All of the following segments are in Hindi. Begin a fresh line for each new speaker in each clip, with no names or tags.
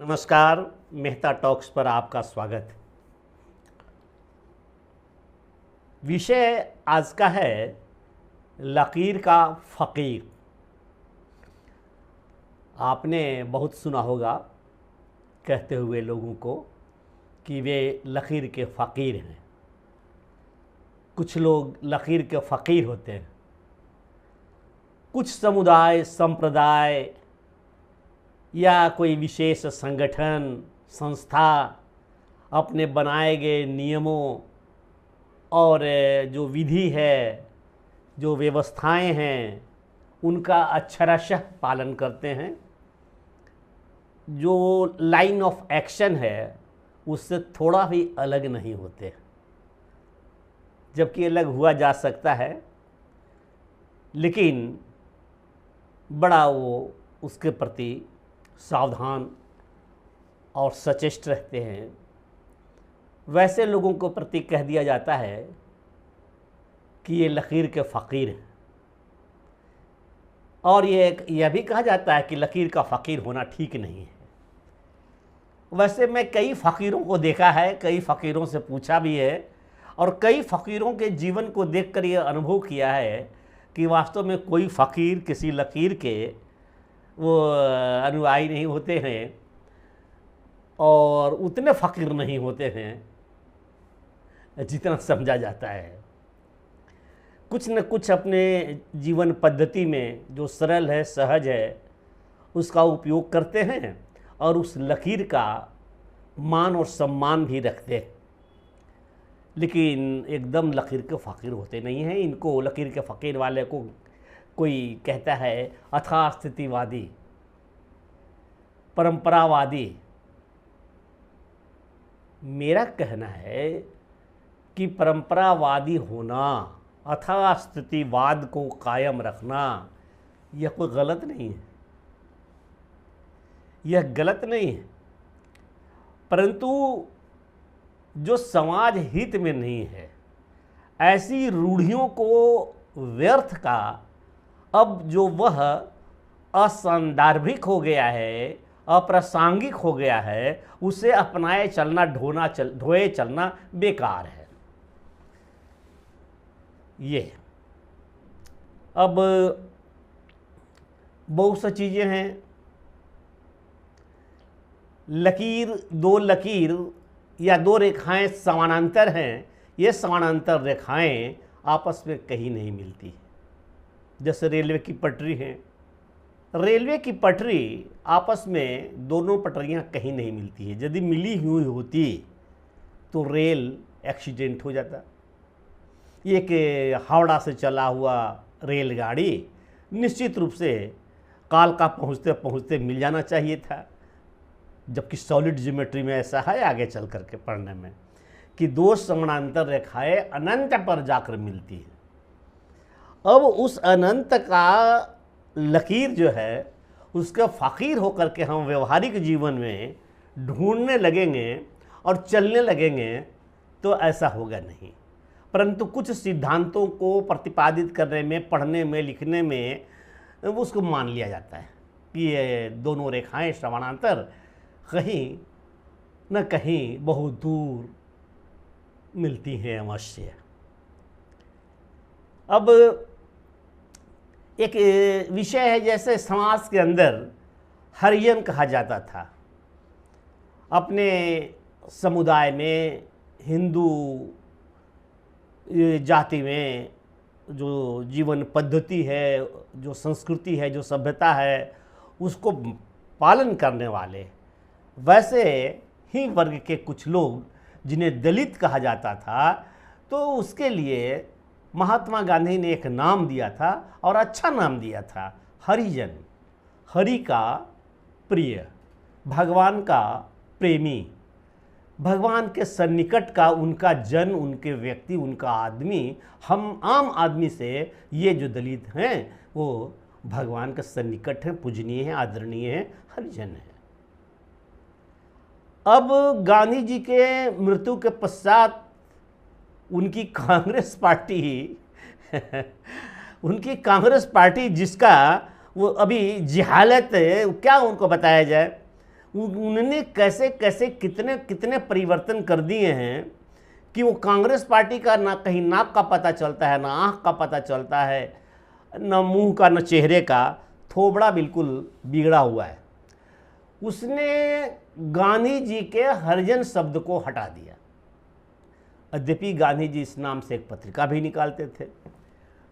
नमस्कार, मेहता टॉक्स पर आपका स्वागत। विषय आज का है लकीर का फ़कीर। आपने बहुत सुना होगा कहते हुए लोगों को कि वे लकीर के फ़कीर हैं। कुछ लोग लकीर के फ़कीर होते हैं। कुछ समुदाय, संप्रदाय या कोई विशेष संगठन, संस्था अपने बनाए गए नियमों और जो विधि है, जो व्यवस्थाएं हैं, उनका अक्षरशः पालन करते हैं। जो लाइन ऑफ एक्शन है उससे थोड़ा भी अलग नहीं होते, जबकि अलग हुआ जा सकता है, लेकिन बड़ा वो उसके प्रति सावधान और सचेष्ट रहते हैं। वैसे लोगों को प्रति कह दिया जाता है कि ये लकीर के फ़कीर हैं। और यह भी कहा जाता है कि लकीर का फ़कीर होना ठीक नहीं है। वैसे मैं कई फ़कीरों को देखा है, कई फ़कीरों से पूछा भी है और कई फ़कीरों के जीवन को देखकर यह अनुभव किया है कि वास्तव में कोई फ़कीर किसी लकीर के वो अनुयायी नहीं होते हैं और उतने फ़कीर नहीं होते हैं जितना समझा जाता है। कुछ न कुछ अपने जीवन पद्धति में जो सरल है, सहज है, उसका उपयोग करते हैं और उस लकीर का मान और सम्मान भी रखते हैं। लेकिन एकदम लकीर के फ़कीर होते नहीं हैं। इनको लकीर के फ़कीर वाले को कोई कहता है अथाह स्थितिवादी, परंपरावादी। मेरा कहना है कि परंपरावादी होना, अथाह स्थितिवाद को कायम रखना, यह कोई गलत नहीं है, यह गलत नहीं है। परंतु जो समाज हित में नहीं है, ऐसी रूढ़ियों को व्यर्थ का अब जो वह असंदर्भिक हो गया है, अप्रासंगिक हो गया है, उसे अपनाए चलना, ढोए चलना बेकार है। ये अब बहुत सी चीज़ें हैं। दो लकीर या दो रेखाएं समानांतर हैं। ये समानांतर रेखाएं आपस में कहीं नहीं मिलती। जैसे रेलवे की पटरी है, रेलवे की पटरी आपस में दोनों पटरियां कहीं नहीं मिलती है। यदि मिली हुई होती तो रेल एक्सीडेंट हो जाता। एक हावड़ा से चला हुआ रेलगाड़ी निश्चित रूप से कालका पहुंचते पहुंचते मिल जाना चाहिए था। जबकि सॉलिड ज्योमेट्री में ऐसा है, आगे चल करके पढ़ने में, कि दो समानांतर रेखाएं अनंत पर जाकर मिलती है। अब उस अनंत का लकीर जो है, उसका फ़कीर होकर के हम व्यवहारिक जीवन में ढूंढने लगेंगे और चलने लगेंगे तो ऐसा होगा नहीं। परंतु कुछ सिद्धांतों को प्रतिपादित करने में, पढ़ने में, लिखने में उसको मान लिया जाता है कि ये दोनों रेखाएं समानांतर कहीं न कहीं बहुत दूर मिलती हैं अवश्य। अब एक विषय है, जैसे समाज के अंदर हरिजन कहा जाता था। अपने समुदाय में, हिंदू जाति में जो जीवन पद्धति है, जो संस्कृति है, जो सभ्यता है, उसको पालन करने वाले वैसे ही वर्ग के कुछ लोग, जिन्हें दलित कहा जाता था, तो उसके लिए महात्मा गांधी ने एक नाम दिया था और अच्छा नाम दिया था, हरिजन। हरि का प्रिय, भगवान का प्रेमी, भगवान के सन्निकट का उनका जन, उनके व्यक्ति, उनका आदमी। हम आम आदमी से ये जो दलित हैं वो भगवान के सन्निकट हैं, पूजनीय हैं, आदरणीय हैं, हरिजन हैं। अब गांधी जी के मृत्यु के पश्चात उनकी कांग्रेस पार्टी उनकी कांग्रेस पार्टी जिसका वो अभी जिहालत, क्या उनको बताया जाए, उन्होंने कैसे कैसे कितने कितने परिवर्तन कर दिए हैं कि वो कांग्रेस पार्टी का ना कहीं नाक का पता चलता है, ना आँख का पता चलता है, न मुंह का, न चेहरे का, थोबड़ा बिल्कुल बिगड़ा हुआ है। उसने गांधी जी के हरिजन शब्द को हटा दिया। यद्यपि गांधी जी इस नाम से एक पत्रिका भी निकालते थे।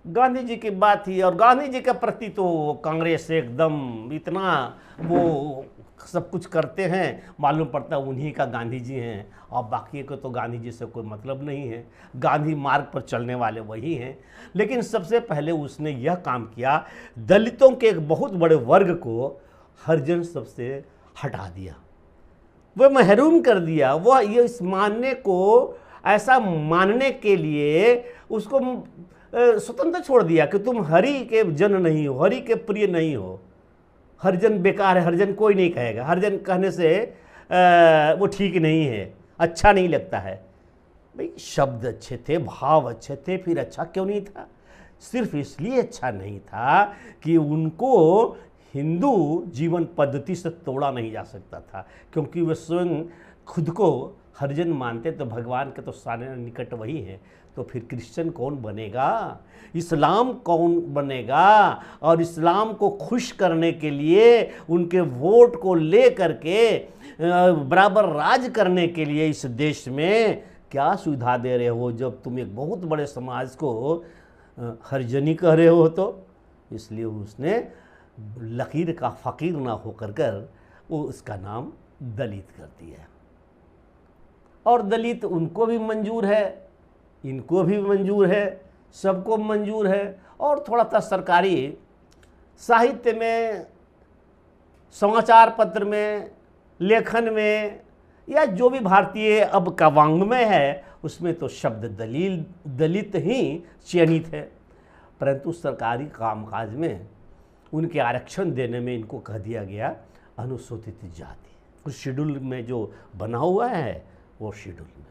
गांधी जी की बात थी, और गांधी जी के प्रति तो कांग्रेस एकदम इतना वो सब कुछ करते हैं, मालूम पड़ता है उन्हीं का गांधी जी हैं, और बाकी को तो गांधी जी से कोई मतलब नहीं है। गांधी मार्ग पर चलने वाले वही हैं। लेकिन सबसे पहले उसने यह काम किया, दलितों के एक बहुत बड़े वर्ग को हरिजन शब्द से हटा दिया, वह महरूम कर दिया। वह ये इस मानने को, ऐसा मानने के लिए उसको स्वतंत्र छोड़ दिया कि तुम हरि के जन नहीं हो, हरि के प्रिय नहीं हो, हरिजन बेकार है, हरिजन कोई नहीं कहेगा, हरिजन कहने से वो ठीक नहीं है, अच्छा नहीं लगता है। भाई शब्द अच्छे थे, भाव अच्छे थे, फिर अच्छा क्यों नहीं था? सिर्फ इसलिए अच्छा नहीं था कि उनको हिंदू जीवन पद्धति से तोड़ा नहीं जा सकता था, क्योंकि वे स्वयं खुद को हरिजन मानते, तो भगवान के तो सारे निकट वही हैं। तो फिर क्रिश्चियन कौन बनेगा, इस्लाम कौन बनेगा? और इस्लाम को खुश करने के लिए, उनके वोट को ले करके बराबर राज करने के लिए इस देश में क्या सुविधा दे रहे हो, जब तुम एक बहुत बड़े समाज को हरिजनी कह रहे हो? तो इसलिए उसने लकीर का फ़कीर ना होकर कर वो उसका नाम दलित कर दिया। और दलित उनको भी मंजूर है, इनको भी मंजूर है, सबको मंजूर है। और थोड़ा सा सरकारी साहित्य में, समाचार पत्र में, लेखन में, या जो भी भारतीय अब का वांग्मय है, उसमें तो शब्द दलित ही चयनित है। परंतु सरकारी कामकाज में उनके आरक्षण देने में इनको कह दिया गया अनुसूचित जाति। उस शेड्यूल में जो बना हुआ है वो शेड्यूल में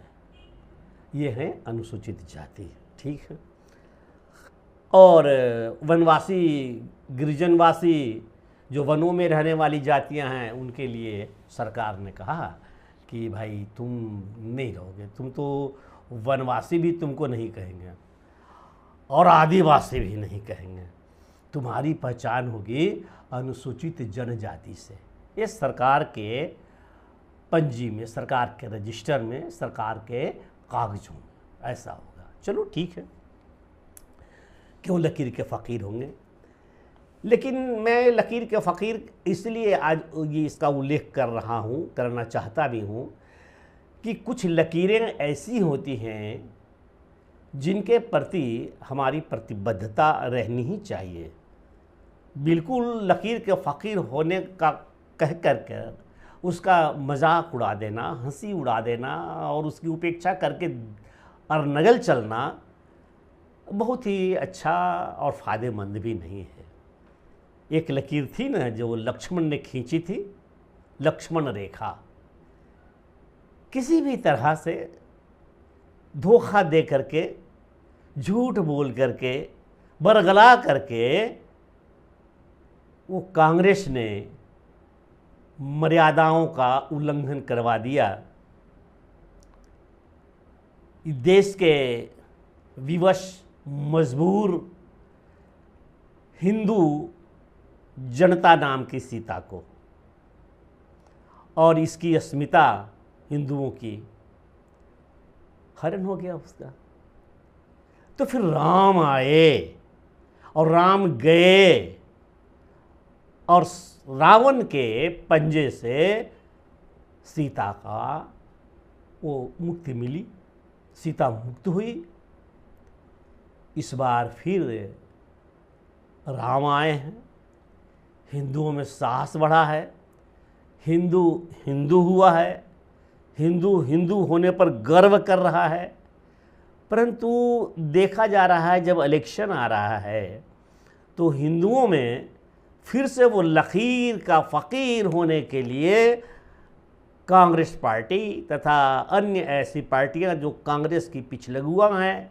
ये है अनुसूचित जाति, ठीक है। और वनवासी, गिरिजनवासी, जो वनों में रहने वाली जातियां हैं, उनके लिए सरकार ने कहा कि भाई तुम नहीं रहोगे, तुम तो वनवासी भी तुमको नहीं कहेंगे और आदिवासी भी नहीं कहेंगे, तुम्हारी पहचान होगी अनुसूचित जनजाति से। ये सरकार के पंजी में, सरकार के रजिस्टर में, सरकार के कागजों में ऐसा होगा। चलो ठीक है, क्यों लकीर के फ़कीर होंगे। लेकिन मैं लकीर के फ़कीर इसलिए आज ये इसका उल्लेख कर रहा हूँ, करना चाहता भी हूँ, कि कुछ लकीरें ऐसी होती हैं जिनके प्रति हमारी प्रतिबद्धता रहनी ही चाहिए। बिल्कुल लकीर के फ़कीर होने का कह कर उसका मजाक उड़ा देना, हंसी उड़ा देना और उसकी उपेक्षा करके और नगल चलना बहुत ही अच्छा और फ़ायदेमंद भी नहीं है। एक लकीर थी ना जो लक्ष्मण ने खींची थी, लक्ष्मण रेखा। किसी भी तरह से धोखा दे करके, झूठ बोल करके, बरगला करके वो कांग्रेस ने मर्यादाओं का उल्लंघन करवा दिया। देश के विवश, मजबूर हिंदू जनता नाम की सीता को, और इसकी अस्मिता हिंदुओं की हरण हो गया उसका। तो फिर राम आए और राम गए और रावण के पंजे से सीता का वो मुक्ति मिली, सीता मुक्त हुई। इस बार फिर राम आए हैं, हिंदुओं में साहस बढ़ा है, हिंदू हिंदू हुआ है, हिंदू हिंदू होने पर गर्व कर रहा है। परंतु देखा जा रहा है जब इलेक्शन आ रहा है तो हिंदुओं में फिर से वो लकीर का फ़कीर होने के लिए कांग्रेस पार्टी तथा अन्य ऐसी पार्टियां जो कांग्रेस की पिछलगुआ हैं,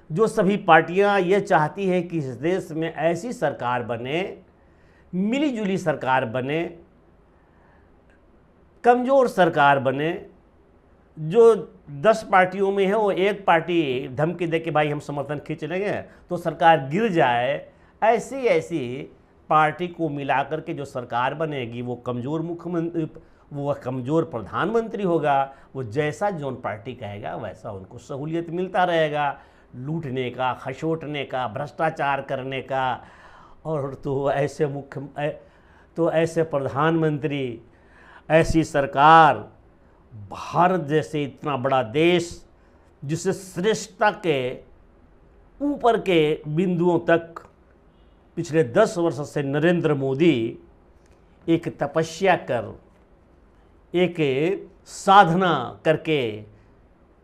जो सभी पार्टियां ये चाहती हैं कि इस देश में ऐसी सरकार बने, मिलीजुली सरकार बने, कमज़ोर सरकार बने, जो 10 पार्टियों में है वो एक पार्टी धमकी दे कि भाई हम समर्थन खींच लेंगे तो सरकार गिर जाए, ऐसी ऐसी पार्टी को मिलाकर के जो सरकार बनेगी वो कमज़ोर मुख्यमंत्री, वो कमज़ोर प्रधानमंत्री होगा। वो जैसा जोन पार्टी कहेगा वैसा उनको सहूलियत मिलता रहेगा, लूटने का, खसोटने का, भ्रष्टाचार करने का। और तो ऐसे प्रधानमंत्री, ऐसी सरकार, भारत जैसे इतना बड़ा देश जिसे श्रेष्ठता के ऊपर के बिंदुओं तक पिछले 10 वर्ष से नरेंद्र मोदी एक तपस्या कर, एक साधना करके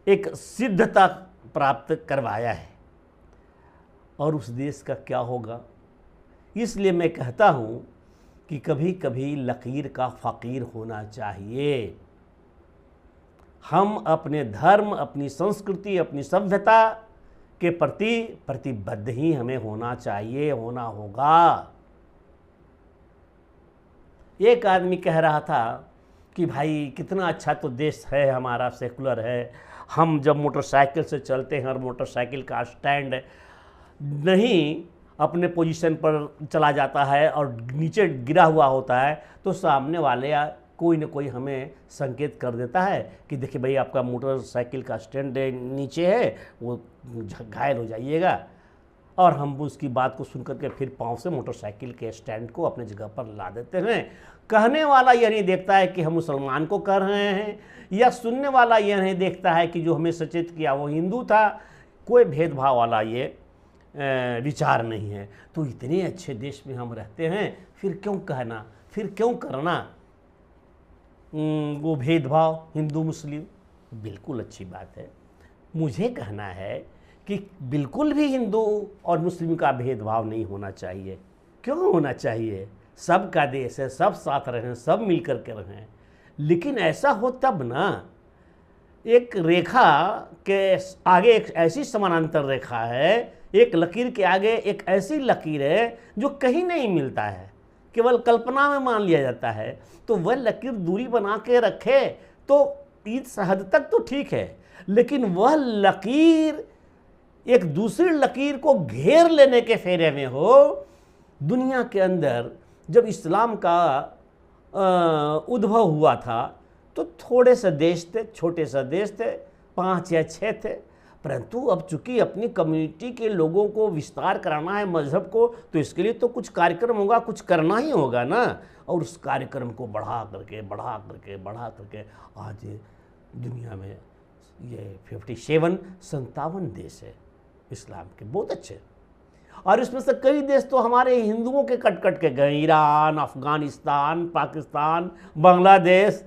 एक सिद्धता प्राप्त करवाया है। और उस देश का क्या होगा? इसलिए मैं कहता हूँ कि कभी कभी लकीर का फ़कीर होना चाहिए। हम अपने धर्म, अपनी संस्कृति, अपनी सभ्यता के प्रति प्रतिबद्ध ही हमें होना चाहिए, होना होगा। एक आदमी कह रहा था कि भाई कितना अच्छा तो देश है हमारा, सेकुलर है। हम जब मोटरसाइकिल से चलते हैं और मोटरसाइकिल का स्टैंड नहीं अपने पोजीशन पर चला जाता है और नीचे गिरा हुआ होता है तो सामने वाले या कोई न कोई हमें संकेत कर देता है कि देखिए भाई आपका मोटरसाइकिल का स्टैंड नीचे है, वो घायल हो जाइएगा। और हम उसकी बात को सुनकर के फिर पाँव से मोटरसाइकिल के स्टैंड को अपने जगह पर ला देते हैं। कहने वाला यह नहीं देखता है कि हम मुसलमान को कर रहे हैं, या सुनने वाला यह नहीं देखता है कि जो हमें सचेत किया वो हिंदू था। कोई भेदभाव वाला ये विचार नहीं है। तो इतने अच्छे देश में हम रहते हैं, फिर क्यों कहना, फिर क्यों करना वो भेदभाव हिंदू मुस्लिम? बिल्कुल अच्छी बात है। मुझे कहना है कि बिल्कुल भी हिंदू और मुस्लिम का भेदभाव नहीं होना चाहिए। क्यों होना चाहिए? सबका देश है, सब साथ रहें, सब मिल कर के रहें। लेकिन ऐसा हो तब ना, एक रेखा के आगे एक ऐसी समानांतर रेखा है, एक लकीर के आगे एक ऐसी लकीर है जो कहीं नहीं मिलता है, केवल कल्पना में मान लिया जाता है। तो वह लकीर दूरी बना के रखे तो इस हद तक तो ठीक है, लेकिन वह लकीर एक दूसरी लकीर को घेर लेने के फेरे में हो। दुनिया के अंदर जब इस्लाम का उद्भव हुआ था तो थोड़े से देश थे, छोटे से देश थे, 5 या 6 थे। परंतु अब चूंकि अपनी कम्युनिटी के लोगों को विस्तार कराना है मज़हब को, तो इसके लिए तो कुछ कार्यक्रम होगा, कुछ करना ही होगा ना। और उस कार्यक्रम को बढ़ा करके आज दुनिया में ये 57 देश है इस्लाम के, बहुत अच्छे। और इसमें से कई देश तो हमारे हिंदुओं के कट के गए, ईरान, अफगानिस्तान, पाकिस्तान, बांग्लादेश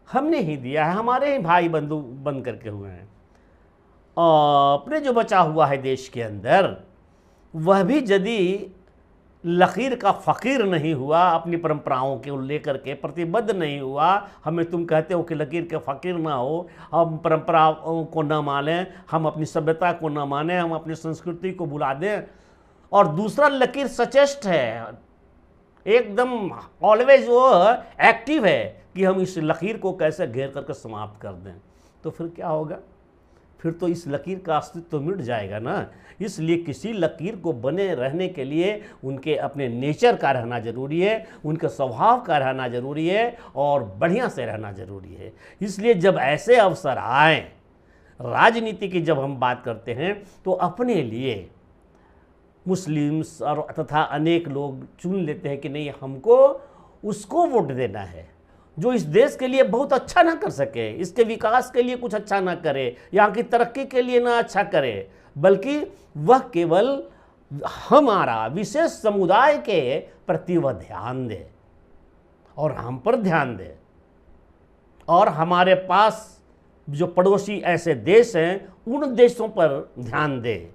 हमने ही दिया है, हमारे ही भाई बंधु बन करके हुए हैं। अपने जो बचा हुआ है देश के अंदर, वह भी यदि लकीर का फ़कीर नहीं हुआ, अपनी परंपराओं के लेकर के प्रतिबद्ध नहीं हुआ, हमें तुम कहते हो कि लकीर के फ़कीर ना हो, हम परंपराओं को न मानें, हम अपनी सभ्यता को न मानें, हम अपनी संस्कृति को भुला दें, और दूसरा लकीर सचेष्ट है, एकदम ऑलवेज वो एक्टिव है कि हम इस लकीर को कैसे घेर करके समाप्त कर दें, तो फिर क्या होगा? फिर तो इस लकीर का अस्तित्व तो मिट जाएगा ना। इसलिए किसी लकीर को बने रहने के लिए उनके अपने नेचर का रहना ज़रूरी है, उनके स्वभाव का रहना ज़रूरी है, और बढ़िया से रहना ज़रूरी है। इसलिए जब ऐसे अवसर आए, राजनीति की जब हम बात करते हैं, तो अपने लिए मुस्लिम्स और तथा अनेक लोग चुन लेते हैं कि नहीं, हमको उसको वोट देना है जो इस देश के लिए बहुत अच्छा ना कर सके, इसके विकास के लिए कुछ अच्छा ना करे, यहाँ की तरक्की के लिए ना अच्छा करे, बल्कि वह केवल हमारा विशेष समुदाय के प्रति वह ध्यान दे और हम पर ध्यान दे। और हमारे पास जो पड़ोसी ऐसे देश हैं, उन देशों पर ध्यान दे,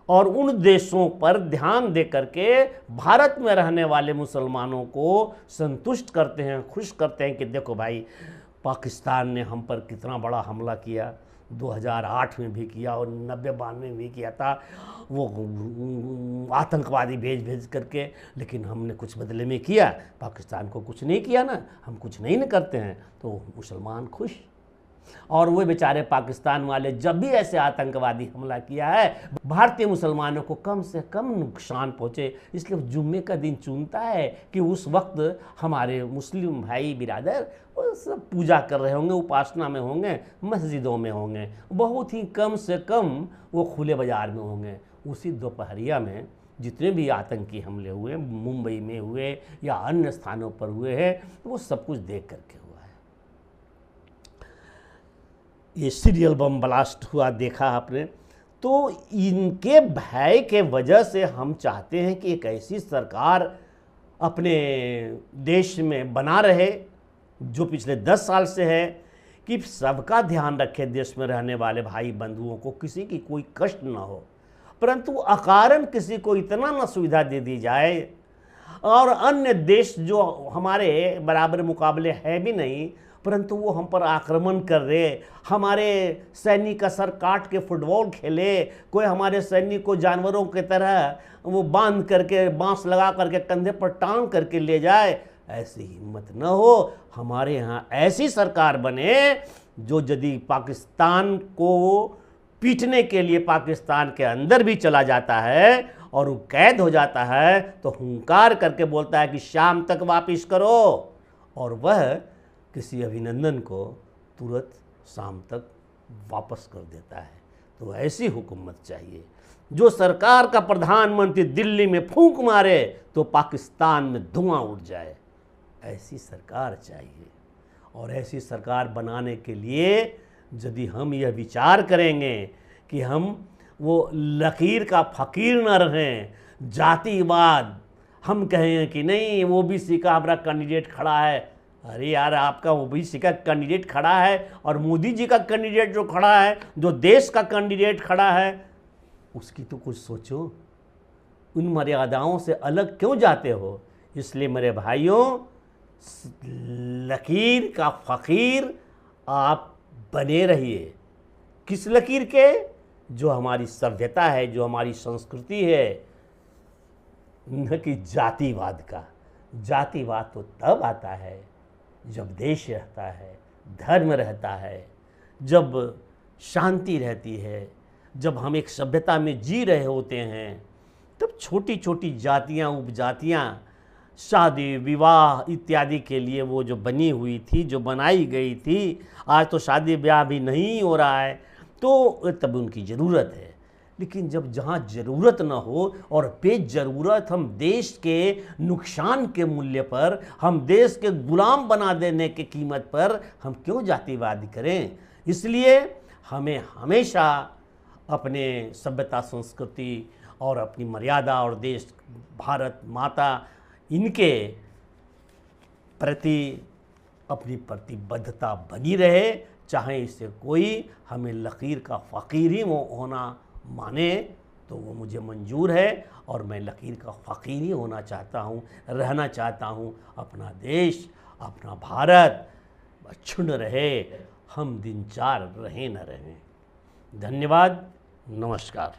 और उन देशों पर ध्यान दे करके भारत में रहने वाले मुसलमानों को संतुष्ट करते हैं, खुश करते हैं कि देखो भाई, पाकिस्तान ने हम पर कितना बड़ा हमला किया, 2008 में भी किया और 90-92 में भी किया था, वो आतंकवादी भेज भेज करके। लेकिन हमने कुछ बदले में किया, पाकिस्तान को कुछ नहीं किया ना, हम कुछ नहीं न करते हैं तो मुसलमान खुश। और वो बेचारे पाकिस्तान वाले जब भी ऐसे आतंकवादी हमला किया है, भारतीय मुसलमानों को कम से कम नुकसान पहुँचे, इसलिए जुम्मे का दिन चुनता है कि उस वक्त हमारे मुस्लिम भाई बिरादर वो सब पूजा कर रहे होंगे, उपासना में होंगे, मस्जिदों में होंगे, बहुत ही कम से कम वो खुले बाज़ार में होंगे। उसी दोपहरिया में जितने भी आतंकी हमले हुए, मुंबई में हुए या अन्य स्थानों पर हुए हैं, वो सब कुछ देख करके हुआ है। ये सीरियल बम ब्लास्ट हुआ देखा आपने, तो इनके भय के वजह से हम चाहते हैं कि एक ऐसी सरकार अपने देश में बना रहे जो पिछले 10 साल से है, कि सबका ध्यान रखे, देश में रहने वाले भाई बंधुओं को किसी की कोई कष्ट ना हो, परंतु अकारण किसी को इतना न सुविधा दे दी जाए। और अन्य देश जो हमारे बराबर मुकाबले है भी नहीं, परंतु वो हम पर आक्रमण कर रहे, हमारे सैनिक का सर काट के फुटबॉल खेले, कोई हमारे सैनिक को जानवरों की तरह वो बांध करके, बांस लगा करके कंधे पर टांग करके ले जाए, ऐसी हिम्मत न हो। हमारे यहाँ ऐसी सरकार बने जो यदि पाकिस्तान को पीटने के लिए पाकिस्तान के अंदर भी चला जाता है और वो कैद हो जाता है तो हुंकार करके बोलता है कि शाम तक वापस करो, और वह किसी अभिनंदन को तुरंत शाम तक वापस कर देता है। तो ऐसी हुकूमत चाहिए। जो सरकार का प्रधानमंत्री दिल्ली में फूंक मारे तो पाकिस्तान में धुआं उठ जाए, ऐसी सरकार चाहिए। और ऐसी सरकार बनाने के लिए यदि हम यह विचार करेंगे कि हम वो लकीर का फ़कीर न रहें, जातिवाद हम कहें कि नहीं ओबीसी का हमारा कैंडिडेट खड़ा है, अरे यार आपका ओबीसी का कैंडिडेट खड़ा है और मोदी जी का कैंडिडेट जो खड़ा है, जो देश का कैंडिडेट खड़ा है, उसकी तो कुछ सोचो, उन मर्यादाओं से अलग क्यों जाते हो। इसलिए मेरे भाइयों, लकीर का फ़कीर आप बने रहिए। किस लकीर के? जो हमारी सभ्यता है, जो हमारी संस्कृति है, न कि जातिवाद का। जातिवाद तो तब आता है जब देश रहता है, धर्म रहता है, जब शांति रहती है, जब हम एक सभ्यता में जी रहे होते हैं, तब छोटी छोटी जातियाँ, उपजातियाँ शादी विवाह इत्यादि के लिए वो जो बनी हुई थी, जो बनाई गई थी, आज तो शादी ब्याह भी नहीं हो रहा है, तो तब उनकी ज़रूरत है। लेकिन जब जहाँ ज़रूरत न हो और बेज़रूरत हम देश के नुकसान के मूल्य पर, हम देश के गुलाम बना देने की कीमत पर हम क्यों जातिवाद करें। इसलिए हमें हमेशा अपने सभ्यता, संस्कृति और अपनी मर्यादा और देश, भारत माता, इनके प्रति अपनी प्रतिबद्धता बनी रहे, चाहे इससे कोई हमें लकीर का फ़कीर ही होना माने तो वो मुझे मंजूर है, और मैं लकीर का फ़कीर ही होना चाहता हूँ, रहना चाहता हूँ। अपना देश, अपना भारत अक्षुण्ण रहे, हम दिन चार रहें न रहें। धन्यवाद, नमस्कार।